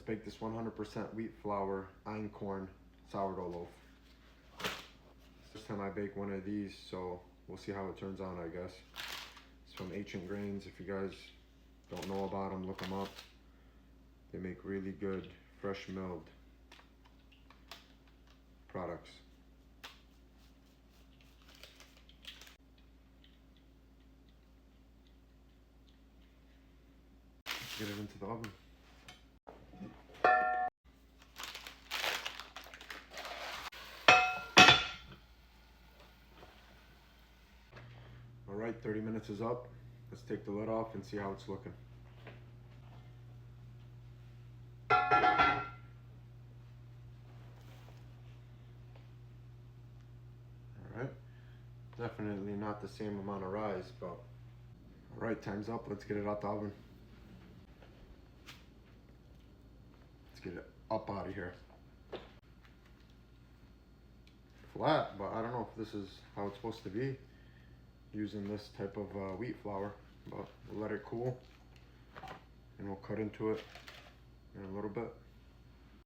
let's bake this 100% wheat flour einkorn sourdough loaf. This time I bake one of these, so we'll see how it turns out, I guess. It's from Ancient Grains. If you guys don't know about them, look them up. They make really good fresh milled products. Let's get it into the oven. All right, 30 minutes is up. Let's take the lid off and see how it's looking. All right, definitely not the same amount of rise, but all right, time's up. Let's get it out the oven. Let's get it up out of here. Flat, but I don't know if this is how it's supposed to be using this type of wheat flour, but we'll let it cool and we'll cut into it in a little bit.